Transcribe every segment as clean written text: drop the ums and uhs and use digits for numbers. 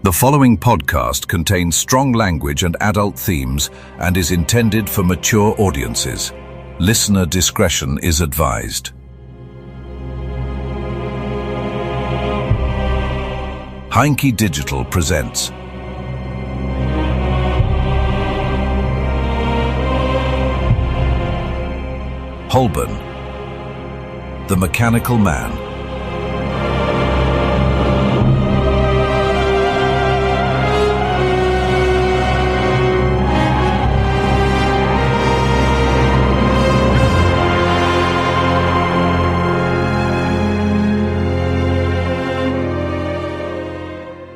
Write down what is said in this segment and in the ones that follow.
The following podcast contains strong language and adult themes and is intended for mature audiences. Listener discretion is advised. Heinke Digital presents Holborn, The Mechanical Man.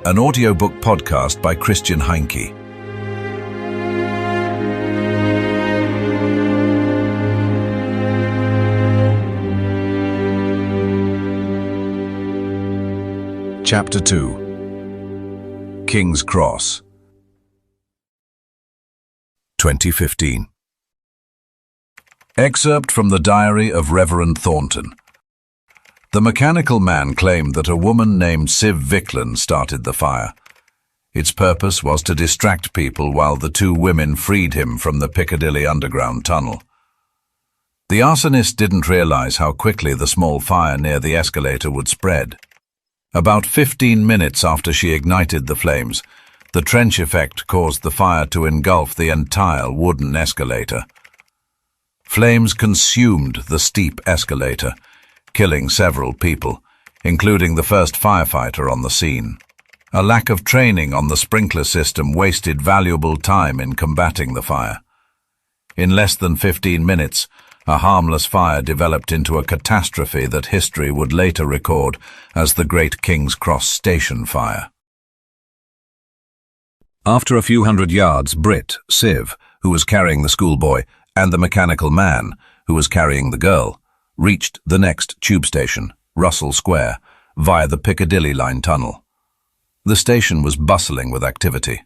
An audiobook podcast by Heinke. Chapter 2. King's Cross, 2015. Excerpt from the diary of Reverend Thornton. The mechanical man claimed that a woman named Viklund started the fire. Its purpose was to distract people while the two women freed him from the Piccadilly Underground tunnel. The arsonist didn't realize how quickly the small fire near the escalator would spread. About 15 minutes after she ignited the flames, the trench effect caused the fire to engulf the entire wooden escalator. Flames consumed the steep escalator, killing several people, including the first firefighter on the scene. A lack of training on the sprinkler system wasted valuable time in combating the fire. In less than 15 minutes, a harmless fire developed into a catastrophe that history would later record as the Great King's Cross Station Fire. After a few hundred yards, Britt, Siv, who was carrying the schoolboy, and the mechanical man, who was carrying the girl, reached the next tube station, Russell Square, via the Piccadilly Line tunnel. The station was bustling with activity.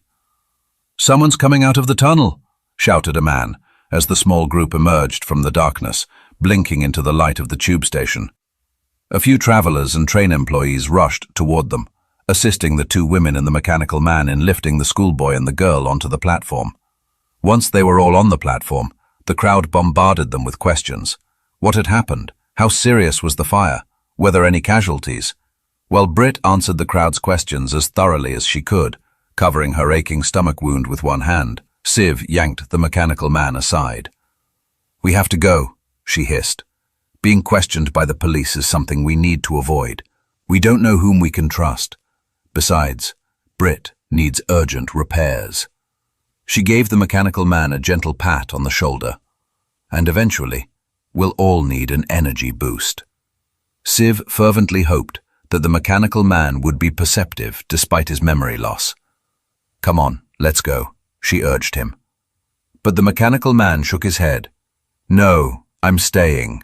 "Someone's coming out of the tunnel," shouted a man, as the small group emerged from the darkness, blinking into the light of the tube station. A few travelers and train employees rushed toward them, assisting the two women and the mechanical man in lifting the schoolboy and the girl onto the platform. Once they were all on the platform, the crowd bombarded them with questions. What had happened? How serious was the fire? Were there any casualties? Well, Britt answered the crowd's questions as thoroughly as she could, covering her aching stomach wound with one hand. Siv yanked the mechanical man aside. "We have to go," she hissed. "Being questioned by the police is something we need to avoid. We don't know whom we can trust. Besides, Britt needs urgent repairs." She gave the mechanical man a gentle pat on the shoulder. "And eventually, we'll all need an energy boost." Siv fervently hoped that the mechanical man would be perceptive despite his memory loss. "Come on, let's go," she urged him. But the mechanical man shook his head. "No, I'm staying.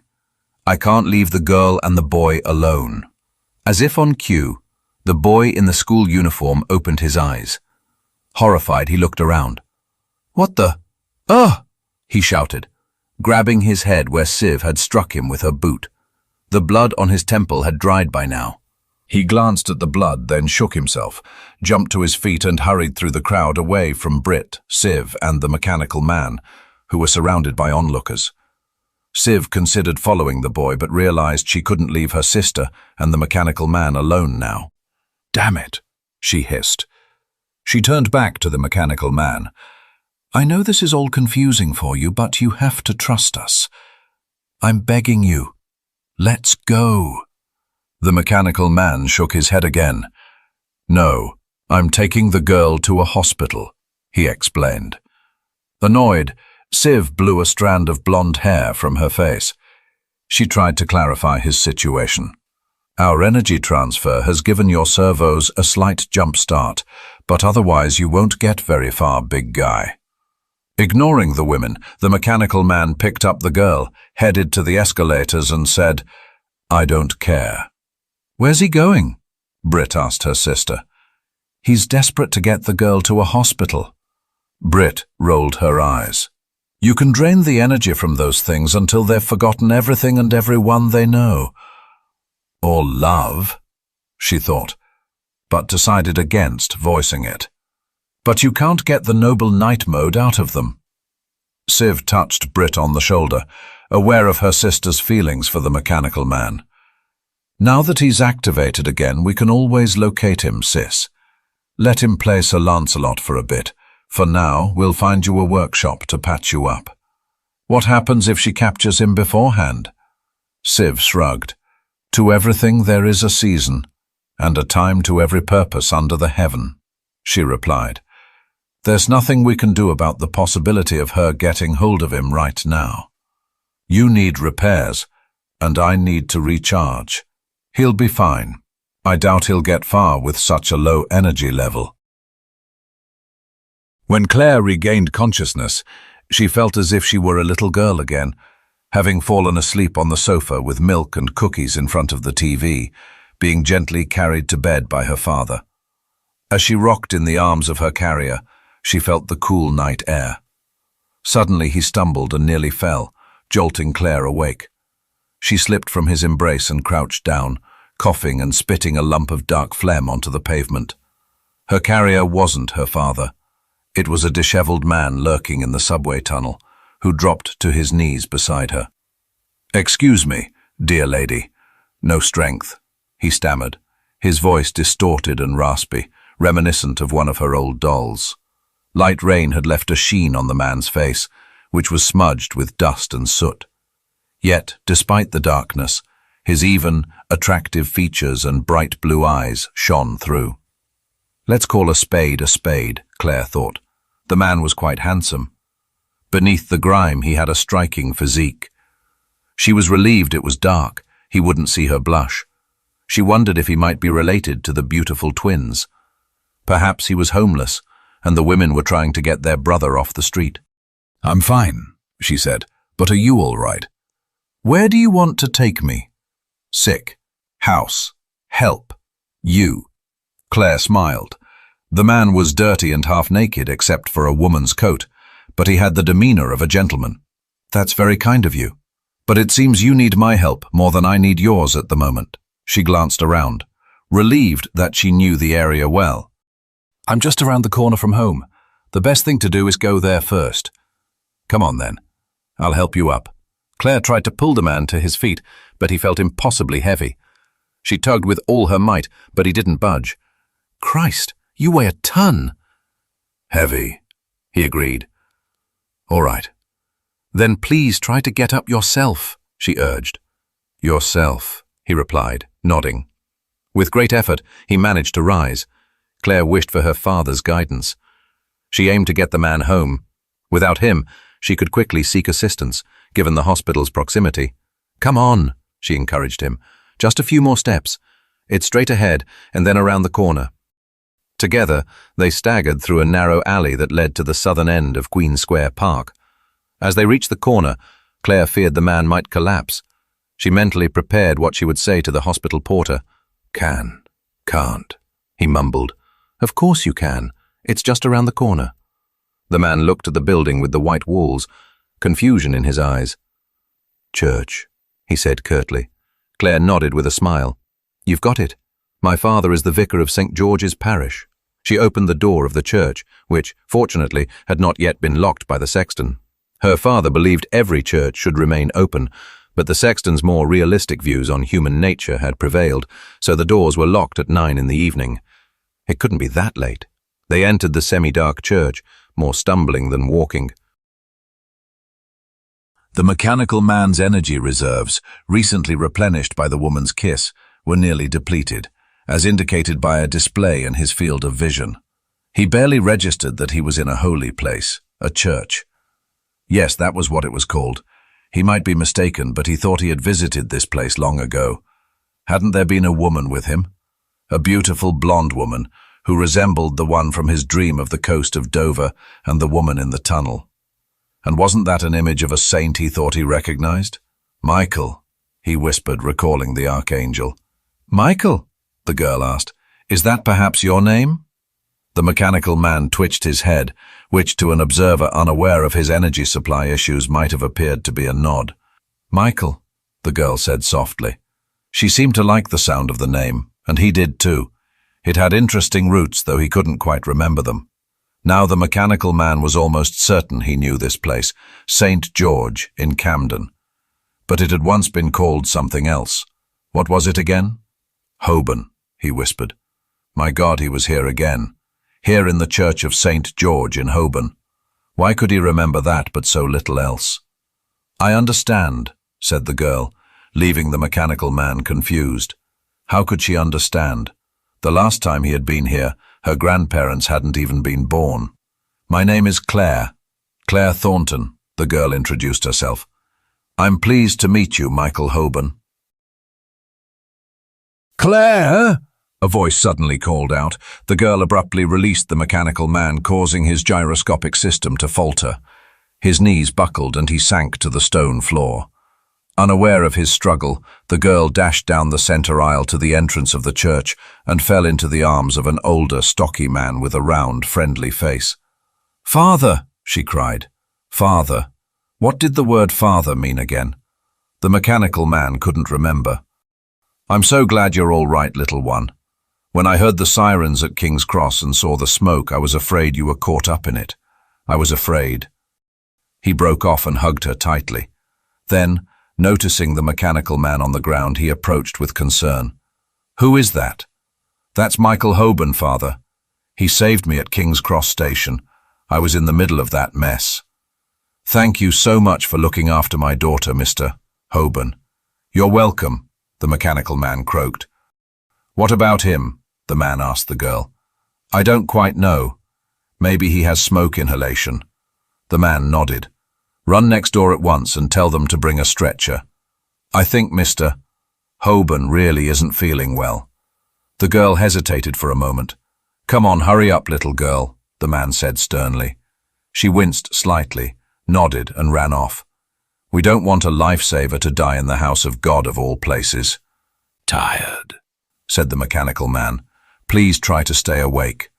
I can't leave the girl and the boy alone." As if on cue, the boy in the school uniform opened his eyes. Horrified, he looked around. "What the? Ugh!" he shouted, grabbing his head where Siv had struck him with her boot. The blood on his temple had dried by now. He glanced at the blood, then shook himself, jumped to his feet and hurried through the crowd away from Britt, Siv, and the mechanical man, who were surrounded by onlookers. Siv considered following the boy, but realized she couldn't leave her sister and the mechanical man alone now. "Damn it," she hissed. She turned back to the mechanical man. "I know this is all confusing for you, but you have to trust us. I'm begging you. Let's go." The mechanical man shook his head again. "No, I'm taking the girl to a hospital," he explained. Annoyed, Siv blew a strand of blonde hair from her face. She tried to clarify his situation. "Our energy transfer has given your servos a slight jump start, but otherwise you won't get very far, big guy." Ignoring the women, the mechanical man picked up the girl, headed to the escalators and said, "I don't care." "Where's he going?" Britt asked her sister. "He's desperate to get the girl to a hospital." Britt rolled her eyes. "You can drain the energy from those things until they've forgotten everything and everyone they know." "Or love," she thought. but decided against voicing it. But you can't get the noble knight mode out of them. Siv touched Brit on the shoulder, aware of her sister's feelings for the mechanical man. Now that he's activated again, we can always locate him, sis. Let him play Sir Lancelot for a bit. For now, we'll find you a workshop to patch you up. What happens if she captures him beforehand? Siv shrugged. To everything there is a season, and a time to every purpose under the heaven, she replied. There's nothing we can do about the possibility of her getting hold of him right now. You need repairs, and I need to recharge. He'll be fine. I doubt he'll get far with such a low energy level. When Claire regained consciousness, she felt as if she were a little girl again, having fallen asleep on the sofa with milk and cookies in front of the TV, being gently carried to bed by her father. As she rocked in the arms of her carrier, she felt the cool night air. Suddenly he stumbled and nearly fell, jolting Claire awake. She slipped from his embrace and crouched down, coughing and spitting a lump of dark phlegm onto the pavement. Her carrier wasn't her father. It was a disheveled man lurking in the subway tunnel, who dropped to his knees beside her. Excuse me, dear lady. No strength, he stammered, his voice distorted and raspy, reminiscent of one of her old dolls. Light rain had left a sheen on the man's face, which was smudged with dust and soot. Yet, despite the darkness, his even, attractive features and bright blue eyes shone through. Let's call a spade, Claire thought. The man was quite handsome. Beneath the grime he had a striking physique. She was relieved it was dark, he wouldn't see her blush. She wondered if he might be related to the beautiful twins. Perhaps he was homeless, and the women were trying to get their brother off the street. I'm fine, she said, but are you all right? Where do you want to take me? Sick. House. Help. You. Claire smiled. The man was dirty and half naked except for a woman's coat, but he had the demeanor of a gentleman. That's very kind of you. But it seems you need my help more than I need yours at the moment. She glanced around, relieved that she knew the area well. I'm just around the corner from home. The best thing to do is go there first. Come on then. I'll help you up. Claire tried to pull the man to his feet, but he felt impossibly heavy. She tugged with all her might, but he didn't budge. Christ, you weigh a ton. Heavy, he agreed. All right. Then please try to get up yourself, she urged. Yourself, he replied, nodding. With great effort, he managed to rise. Claire wished for her father's guidance. She aimed to get the man home. Without him, she could quickly seek assistance, given the hospital's proximity. Come on, she encouraged him. Just a few more steps. It's straight ahead, and then around the corner. Together, they staggered through a narrow alley that led to the southern end of Queen Square Park. As they reached the corner, Claire feared the man might collapse. She mentally prepared what she would say to the hospital porter. Can't, he mumbled. Of course you can. It's just around the corner. The man looked at the building with the white walls, confusion in his eyes. Church, he said curtly. Claire nodded with a smile. You've got it. My father is the vicar of St. George's Parish. She opened the door of the church, which, fortunately, had not yet been locked by the sexton. Her father believed every church should remain open, but the sexton's more realistic views on human nature had prevailed, so the doors were locked at 9 in the evening. It couldn't be that late. They entered the semi-dark church, more stumbling than walking. The mechanical man's energy reserves, recently replenished by the woman's kiss, were nearly depleted, as indicated by a display in his field of vision. He barely registered that he was in a holy place, a church. Yes, that was what it was called. He might be mistaken, but he thought he had visited this place long ago. Hadn't there been a woman with him? A beautiful blonde woman, who resembled the one from his dream of the coast of Dover and the woman in the tunnel. And wasn't that an image of a saint he thought he recognized? Michael, he whispered, recalling the archangel. Michael, the girl asked, is that perhaps your name? The mechanical man twitched his head, which to an observer unaware of his energy supply issues might have appeared to be a nod. Michael, the girl said softly. She seemed to like the sound of the name, and he did too. It had interesting routes, though he couldn't quite remember them. Now the mechanical man was almost certain he knew this place, St. George in Camden. But it had once been called something else. What was it again? Holborn, he whispered. My God, he was here again. Here in the church of St. George in Holborn. Why could he remember that but so little else? I understand, said the girl, leaving the mechanical man confused. How could she understand? The last time he had been here, her grandparents hadn't even been born. My name is Claire. Claire Thornton, the girl introduced herself. I'm pleased to meet you, Michael Holborn. Claire? A voice suddenly called out. The girl abruptly released the mechanical man, causing his gyroscopic system to falter. His knees buckled and he sank to the stone floor. Unaware of his struggle, the girl dashed down the center aisle to the entrance of the church and fell into the arms of an older, stocky man with a round, friendly face. Father, she cried. Father. What did the word father mean again? The mechanical man couldn't remember. I'm so glad you're all right, little one. When I heard the sirens at King's Cross and saw the smoke, I was afraid you were caught up in it. I was afraid. He broke off and hugged her tightly. Then, noticing the mechanical man on the ground, he approached with concern. Who is that? That's Michael Holborn, Father. He saved me at King's Cross Station. I was in the middle of that mess. Thank you so much for looking after my daughter, Mr. Holborn. You're welcome, the mechanical man croaked. What about him? The man asked the girl. I don't quite know. Maybe he has smoke inhalation. The man nodded. Run next door at once and tell them to bring a stretcher. I think Mr. Holborn really isn't feeling well. The girl hesitated for a moment. Come on, hurry up, little girl, the man said sternly. She winced slightly, nodded and ran off. We don't want a lifesaver to die in the house of God of all places. Tired, said the mechanical man. Please try to stay awake.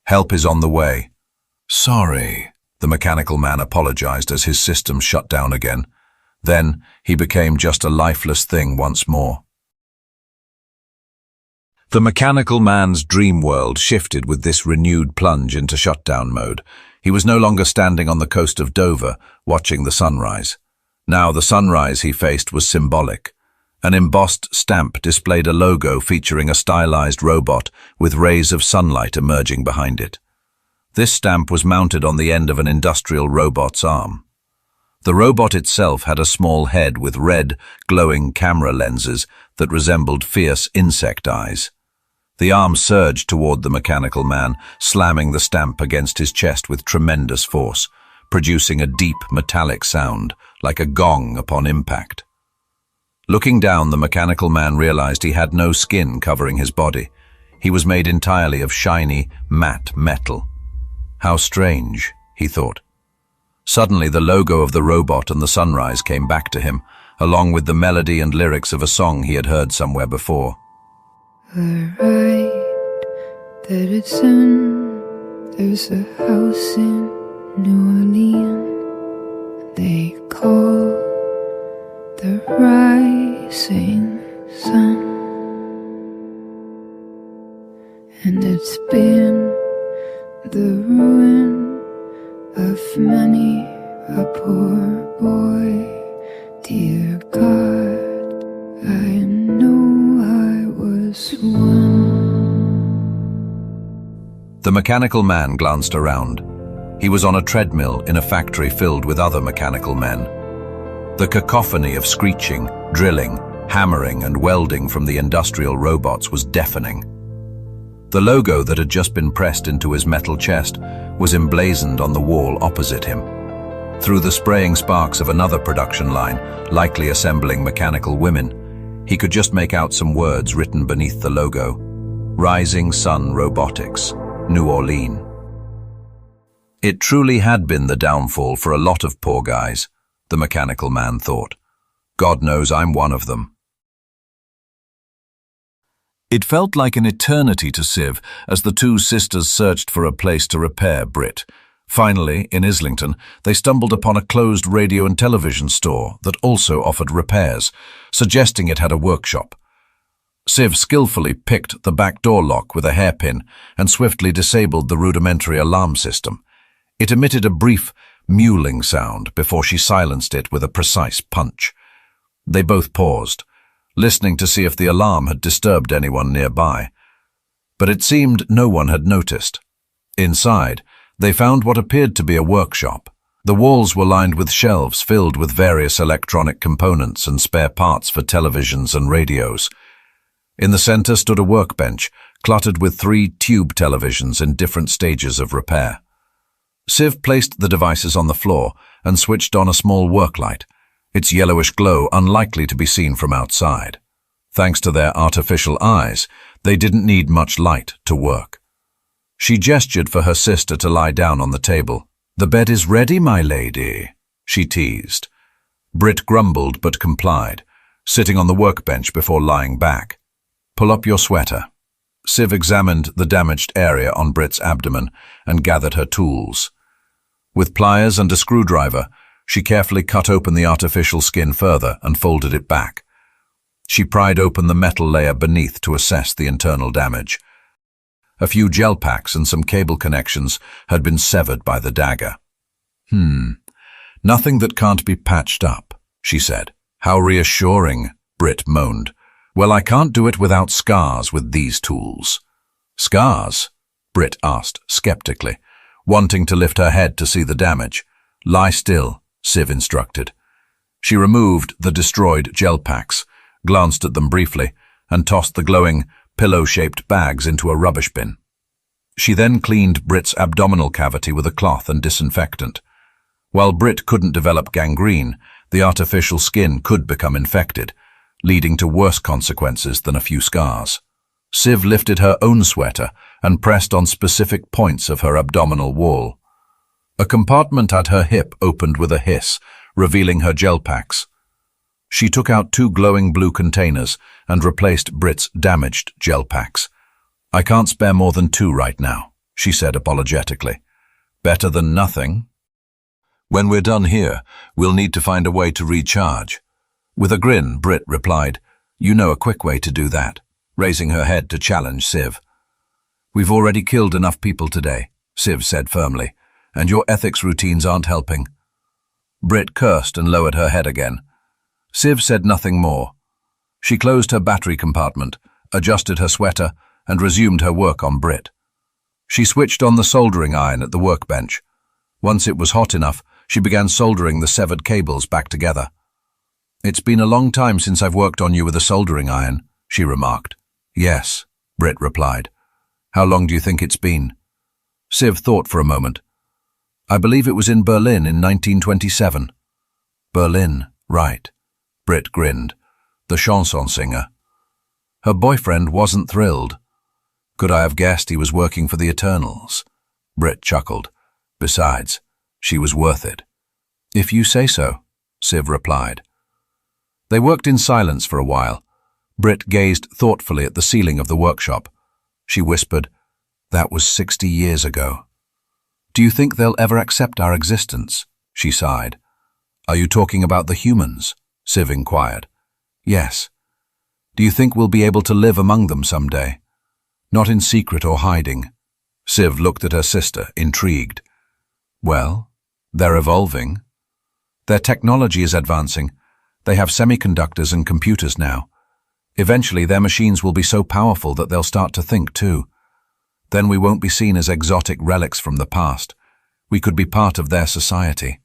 Help is on the way. Sorry, the mechanical man apologized as his system shut down again. Then he became just a lifeless thing once more. The mechanical man's dream world shifted with this renewed plunge into shutdown mode. He was no longer standing on the coast of Dover, watching the sunrise. Now the sunrise he faced was symbolic. An embossed stamp displayed a logo featuring a stylized robot with rays of sunlight emerging behind it. This stamp was mounted on the end of an industrial robot's arm. The robot itself had a small head with red, glowing camera lenses that resembled fierce insect eyes. The arm surged toward the mechanical man, slamming the stamp against his chest with tremendous force, producing a deep metallic sound, like a gong upon impact. Looking down, the mechanical man realized he had no skin covering his body. He was made entirely of shiny, matte metal. How strange, he thought. Suddenly, the logo of the robot and the sunrise came back to him, along with the melody and lyrics of a song he had heard somewhere before. The ride that it's in, there's a house in New Orleans. They call the rising sun, and it's been the ruin of many a poor boy. Dear God, I know I was one. The mechanical man glanced around. He was on a treadmill in a factory filled with other mechanical men. The cacophony of screeching, drilling, hammering and welding from the industrial robots was deafening. The logo that had just been pressed into his metal chest was emblazoned on the wall opposite him. Through the spraying sparks of another production line, likely assembling mechanical women, he could just make out some words written beneath the logo. Rising Sun Robotics, New Orleans. It truly had been the downfall for a lot of poor guys, the mechanical man thought. God knows I'm one of them. It felt like an eternity to Siv as the two sisters searched for a place to repair Brit. Finally, in Islington, they stumbled upon a closed radio and television store that also offered repairs, suggesting it had a workshop. Civ skillfully picked the back door lock with a hairpin and swiftly disabled the rudimentary alarm system. It emitted a brief, mewling sound before she silenced it with a precise punch. They both paused, listening to see if the alarm had disturbed anyone nearby. But it seemed no one had noticed. Inside, they found what appeared to be a workshop. The walls were lined with shelves filled with various electronic components and spare parts for televisions and radios. In the center stood a workbench, cluttered with 3 tube televisions in different stages of repair. Civ placed the devices on the floor and switched on a small work light, its yellowish glow unlikely to be seen from outside. Thanks to their artificial eyes, they didn't need much light to work. She gestured for her sister to lie down on the table. "The bed is ready, my lady," she teased. Brit grumbled but complied, sitting on the workbench before lying back. "Pull up your sweater." Civ examined the damaged area on Brit's abdomen and gathered her tools. With pliers and a screwdriver, she carefully cut open the artificial skin further and folded it back. She pried open the metal layer beneath to assess the internal damage. A few gel packs and some cable connections had been severed by the dagger. Nothing that can't be patched up," she said. "How reassuring," Brit moaned. "Well, I can't do it without scars with these tools." "Scars?" Brit asked skeptically, wanting to lift her head to see the damage. "Lie still," Civ instructed. She removed the destroyed gel packs, glanced at them briefly, and tossed the glowing, pillow-shaped bags into a rubbish bin. She then cleaned Brit's abdominal cavity with a cloth and disinfectant. While Brit couldn't develop gangrene, the artificial skin could become infected, leading to worse consequences than a few scars. Civ lifted her own sweater and pressed on specific points of her abdominal wall. A compartment at her hip opened with a hiss, revealing her gel packs. She took out 2 glowing blue containers and replaced Brit's damaged gel packs. "I can't spare more than 2 right now," she said apologetically. "Better than nothing." "When we're done here, we'll need to find a way to recharge." With a grin, Brit replied, "You know a quick way to do that," raising her head to challenge Civ. "We've already killed enough people today," Civ said firmly, "and your ethics routines aren't helping." Brit cursed and lowered her head again. Civ said nothing more. She closed her battery compartment, adjusted her sweater, and resumed her work on Brit. She switched on the soldering iron at the workbench. Once it was hot enough, she began soldering the severed cables back together. "It's been a long time since I've worked on you with a soldering iron," she remarked. "Yes," Brit replied. "How long do you think it's been?" Civ thought for a moment. "I believe it was in Berlin in 1927. "Berlin, right." Brit grinned. "The chanson singer." Her boyfriend wasn't thrilled. "Could I have guessed he was working for the Eternals?" Brit chuckled. "Besides, she was worth it." "If you say so," Civ replied. They worked in silence for a while. Brit gazed thoughtfully at the ceiling of the workshop. She whispered, "That was 60 years ago." "Do you think they'll ever accept our existence?" She sighed. "Are you talking about the humans?" Civ inquired. "Yes. Do you think we'll be able to live among them someday? Not in secret or hiding?" Civ looked at her sister, intrigued. "Well, they're evolving. Their technology is advancing. They have semiconductors and computers now. Eventually, their machines will be so powerful that they'll start to think too. Then we won't be seen as exotic relics from the past. We could be part of their society."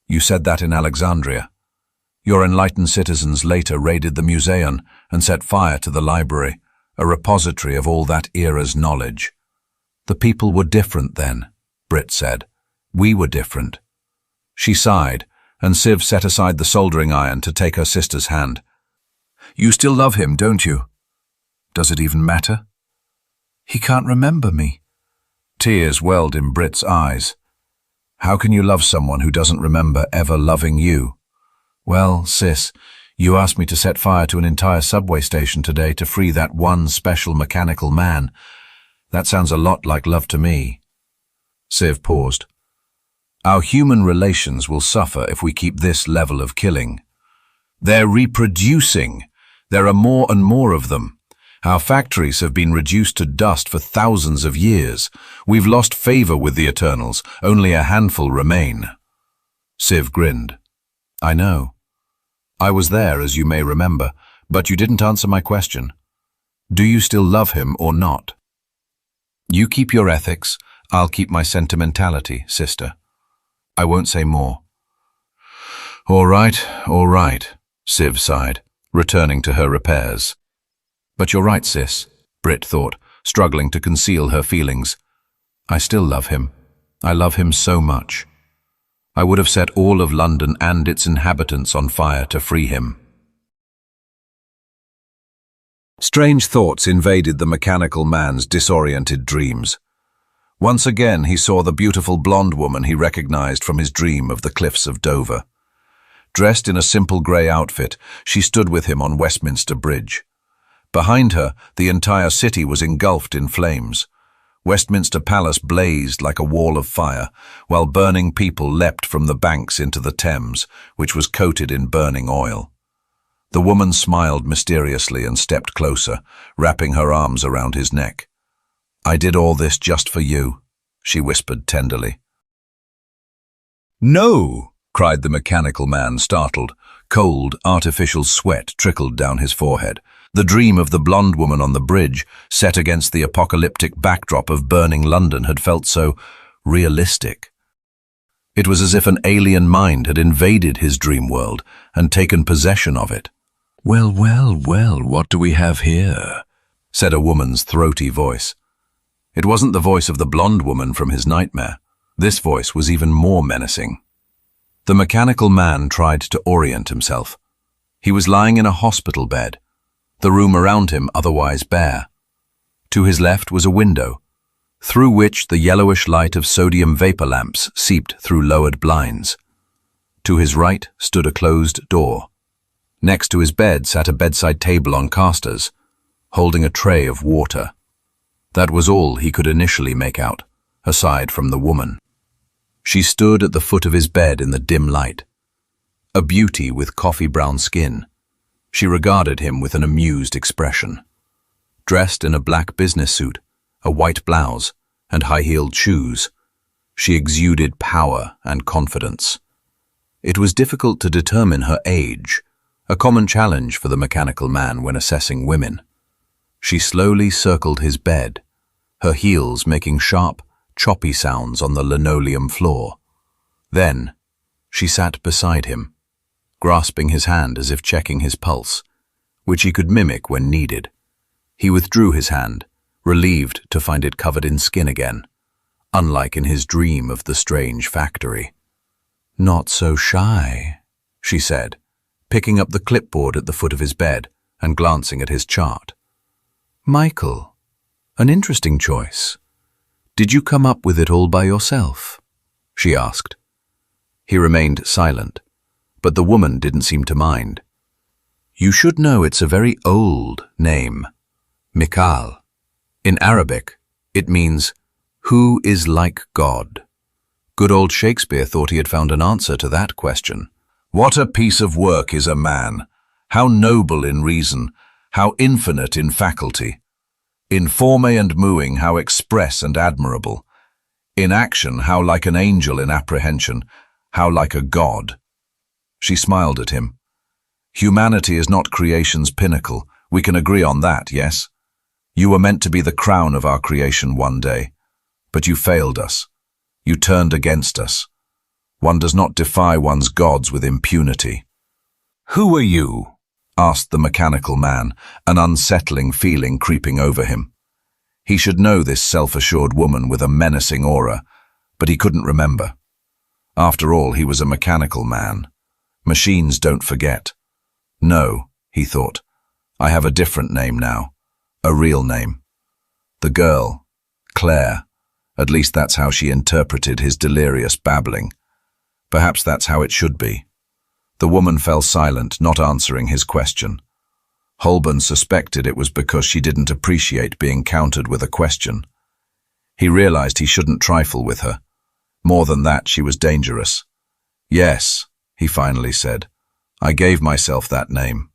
"You said that in Alexandria. Your enlightened citizens later raided the museum and set fire to the library, a repository of all that era's knowledge." "The people were different then," Brit said. "We were different." She sighed, and Civ set aside the soldering iron to take her sister's hand. "You still love him, don't you?" "Does it even matter?" "He can't remember me." Tears welled in Brit's eyes. "How can you love someone who doesn't remember ever loving you?" "Well, sis, you asked me to set fire to an entire subway station today to free that one special mechanical man. That sounds a lot like love to me." Civ paused. "Our human relations will suffer if we keep this level of killing." "They're reproducing," There are more and more of them. Our factories have been reduced to dust for thousands of years. We've lost favor with the Eternals. Only a handful remain. Siv grinned. I know. I was there, as you may remember, but you didn't answer my question. Do you still love him or not? You keep your ethics, I'll keep my sentimentality, sister. I won't say more. All right, Siv sighed, returning to her repairs. But you're right, sis, Brit thought, struggling to conceal her feelings. I still love him. I love him so much. I would have set all of London and its inhabitants on fire to free him. Strange thoughts invaded the mechanical man's disoriented dreams. Once again he saw the beautiful blonde woman he recognized from his dream of the cliffs of Dover. Dressed in a simple grey outfit, she stood with him on Westminster Bridge. Behind her, the entire city was engulfed in flames. Westminster Palace blazed like a wall of fire, while burning people leapt from the banks into the Thames, which was coated in burning oil. The woman smiled mysteriously and stepped closer, wrapping her arms around his neck. I did all this just for you, she whispered tenderly. No, cried the mechanical man, startled. Cold, artificial sweat trickled down his forehead. The dream of the blonde woman on the bridge, set against the apocalyptic backdrop of burning London, had felt so realistic. It was as if an alien mind had invaded his dream world and taken possession of it. Well, what do we have here? Said a woman's throaty voice. It wasn't the voice of the blonde woman from his nightmare. This voice was even more menacing. The mechanical man tried to orient himself. He was lying in a hospital bed, the room around him otherwise bare. To his left was a window, through which the yellowish light of sodium vapor lamps seeped through lowered blinds. To his right stood a closed door. Next to his bed sat a bedside table on casters, holding a tray of water. That was all he could initially make out, aside from the woman. She stood at the foot of his bed in the dim light, a beauty with coffee-brown skin. She regarded him with an amused expression. Dressed in a black business suit, a white blouse, and high-heeled shoes, she exuded power and confidence. It was difficult to determine her age, a common challenge for the mechanical man when assessing women. She slowly circled his bed, her heels making sharp, choppy sounds on the linoleum floor. Then, she sat beside him, grasping his hand as if checking his pulse, which he could mimic when needed. He withdrew his hand, relieved to find it covered in skin again, unlike in his dream of the strange factory. Not so shy, she said, picking up the clipboard at the foot of his bed and glancing at his chart. Michael, an interesting choice. Did you come up with it all by yourself? She asked. He remained silent, but the woman didn't seem to mind. You should know it's a very old name, Mikal. In Arabic, it means, who is like God? Good old Shakespeare thought he had found an answer to that question. What a piece of work is a man, how noble in reason, how infinite in faculty. In forme and mooing, how express and admirable. In action, how like an angel in apprehension, how like a god. She smiled at him. Humanity is not creation's pinnacle. We can agree on that, yes? You were meant to be the crown of our creation one day, but you failed us. You turned against us. One does not defy one's gods with impunity. Who are you? Asked the mechanical man, an unsettling feeling creeping over him. He should know this self-assured woman with a menacing aura, but he couldn't remember. After all, he was a mechanical man. Machines don't forget. No, he thought, I have a different name now, a real name. The girl, Claire, at least that's how she interpreted his delirious babbling. Perhaps that's how it should be. The woman fell silent, not answering his question. Holborn suspected it was because she didn't appreciate being countered with a question. He realized he shouldn't trifle with her. More than that, she was dangerous. Yes, he finally said, I gave myself that name.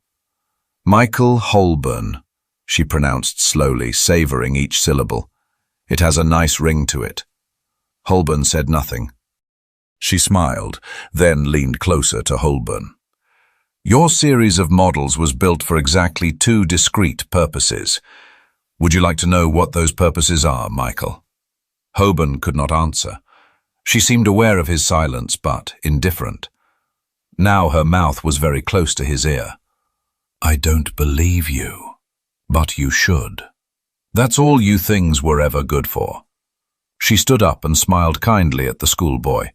Michael Holborn, she pronounced slowly, savouring each syllable. It has a nice ring to it. Holborn said nothing. She smiled, then leaned closer to Holborn. Your series of models was built for exactly 2 discrete purposes. Would you like to know what those purposes are, Michael? Holborn could not answer. She seemed aware of his silence, but indifferent. Now her mouth was very close to his ear. I don't believe you, but you should. That's all you things were ever good for. She stood up and smiled kindly at the schoolboy.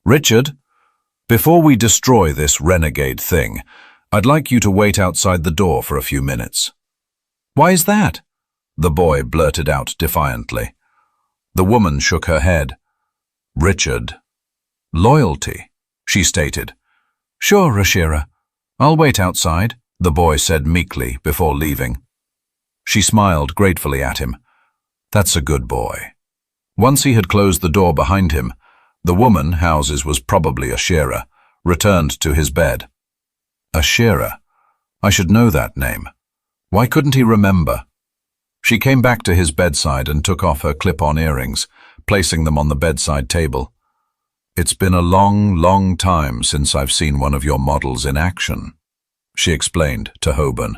Richard, before we destroy this renegade thing, I'd like you to wait outside the door for a few minutes. Why is that? The boy blurted out defiantly. The woman shook her head. Richard. Loyalty, she stated. Sure, Ashira. I'll wait outside, the boy said meekly before leaving. She smiled gratefully at him. That's a good boy. Once he had closed the door behind him, the woman, houses was probably Ashira, returned to his bed. Ashira. I should know that name. Why couldn't he remember? She came back to his bedside and took off her clip-on earrings, placing them on the bedside table. It's been a long, long time since I've seen one of your models in action, she explained to Holborn.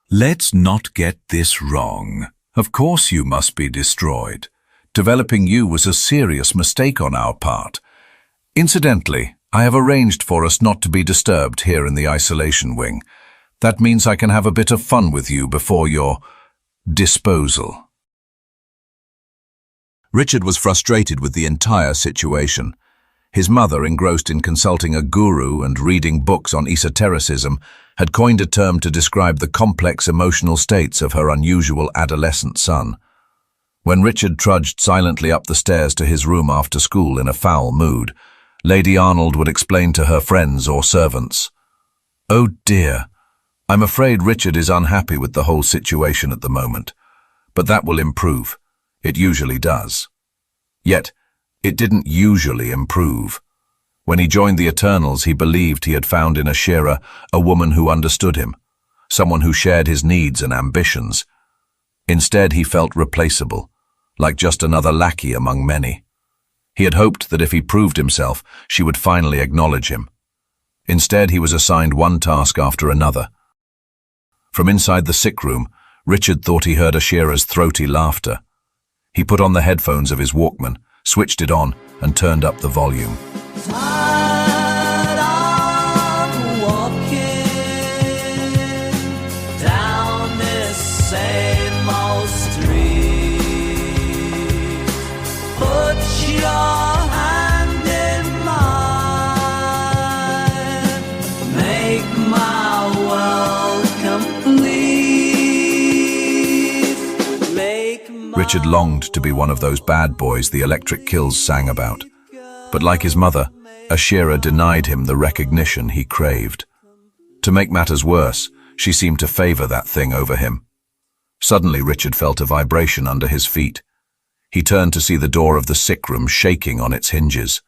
Let's not get this wrong. Of course you must be destroyed. Developing you was a serious mistake on our part. Incidentally, I have arranged for us not to be disturbed here in the isolation wing. That means I can have a bit of fun with you before your disposal. Richard was frustrated with the entire situation. His mother, engrossed in consulting a guru and reading books on esotericism, had coined a term to describe the complex emotional states of her unusual adolescent son. When Richard trudged silently up the stairs to his room after school in a foul mood, Lady Arnold would explain to her friends or servants, "Oh dear, I'm afraid Richard is unhappy with the whole situation at the moment, but that will improve. It usually does." Yet, it didn't usually improve. When he joined the Eternals, he believed he had found in Ashira a woman who understood him, someone who shared his needs and ambitions. Instead, he felt replaceable, like just another lackey among many. He had hoped that if he proved himself, she would finally acknowledge him. Instead, he was assigned one task after another. From inside the sick room, Richard thought he heard Ashira's throaty laughter. He put on the headphones of his Walkman, switched it on, and turned up the volume. Tired of walking down this same old street. Put your hand in mine, make my world complete. Make my Richard longed to be one of those bad boys the Electric Kills sang about. But like his mother, Ashira denied him the recognition he craved. To make matters worse, she seemed to favor that thing over him. Suddenly, Richard felt a vibration under his feet. He turned to see the door of the sick room shaking on its hinges.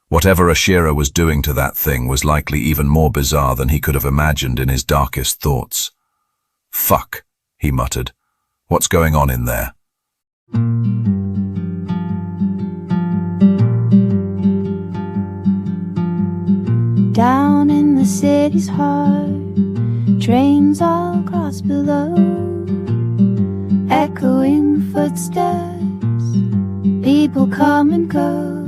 Whatever Ashira was doing to that thing was likely even more bizarre than he could have imagined in his darkest thoughts. Fuck, he muttered. What's going on in there? Down in the city's heart, trains all cross below, echoing footsteps, people come and go.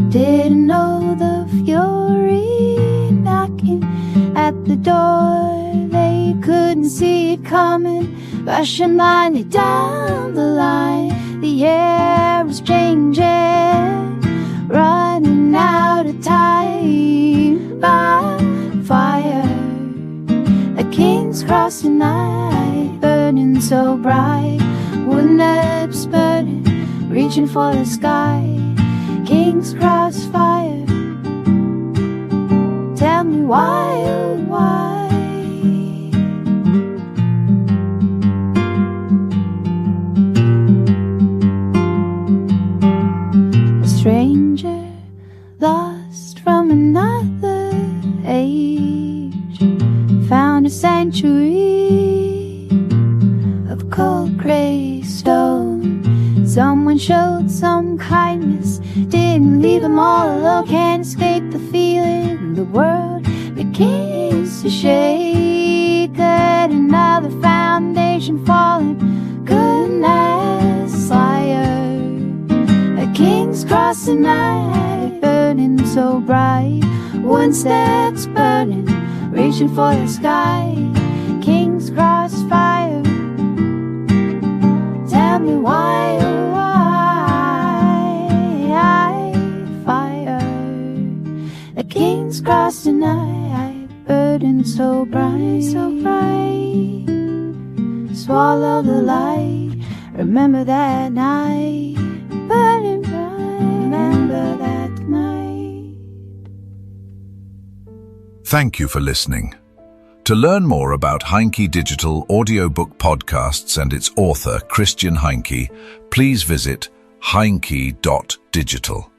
Didn't know the fury knocking at the door. They couldn't see it coming, rushing blindly down the line. The air was changing, running out of time. By fire, a king's cross at night, burning so bright, wooden lips burning, reaching for the sky. King's cross fire, tell me why, oh why? A stranger lost from another age found a sanctuary street of cold gray stone. Someone showed some kindness, didn't leave them all alone. Can't escape the feeling the world begins to shake. At another foundation falling, goodness liar. A king's cross tonight, burning so bright. One step's burning, reaching for the sky. King's cross fire. Tell me why, oh why fire? A king's cross tonight, burden so bright, so bright. Swallow the light, remember that night, burning bright, remember that night. Thank you for listening. To learn more about Heinke Digital Audiobook Podcasts and its author, Christian Heinke, please visit heinke.digital.